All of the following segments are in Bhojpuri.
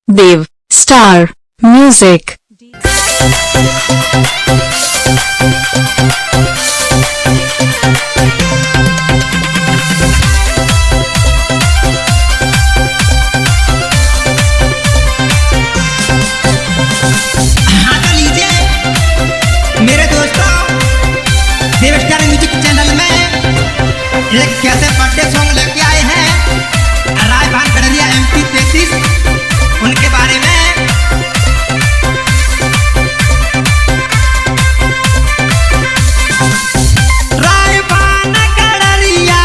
Dev Star Music. मेरे दोस्तों देव स्टार म्यूजिक चैनल में एक कैसे बर्थडे सॉन्ग लेके आए हैं राय भान गढ़लिया MP 33 उनके बारे में। राय भान गढ़लिया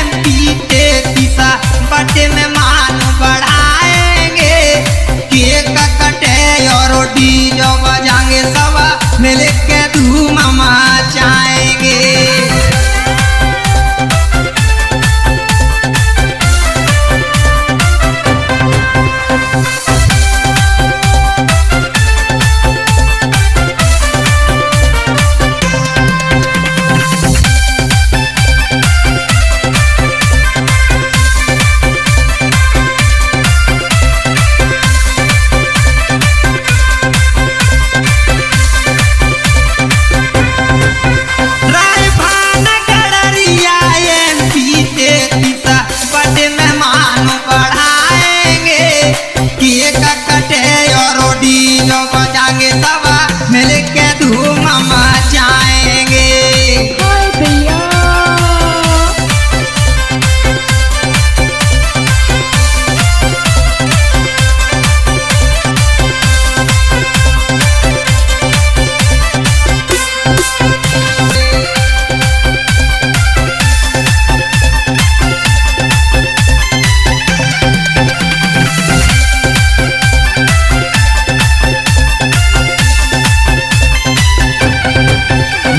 MP 33 बर्थडे में मान बढ़ाएंगे, केक कटे और डीजे बजाएंगे, सब मिल के धूम मचाएंगे।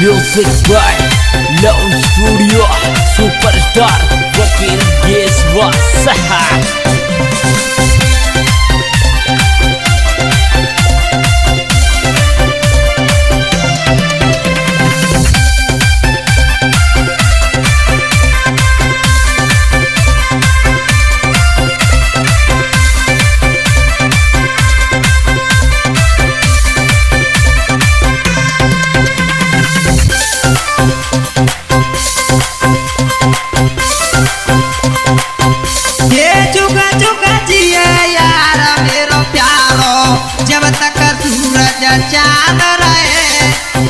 Music by Launch Studio Superstar Wakil Yeswa Saha. चांद रहे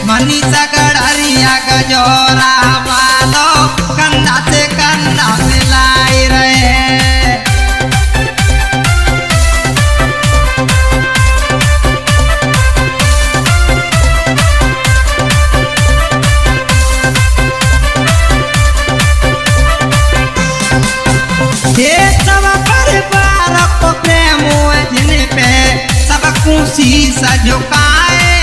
मनीषा गढ़रिया गजोरा वालो कंधा से कंधा मिलाई रहे। ये सब परिवार को प्रेम जिन पे सब खुशी से झुकाए,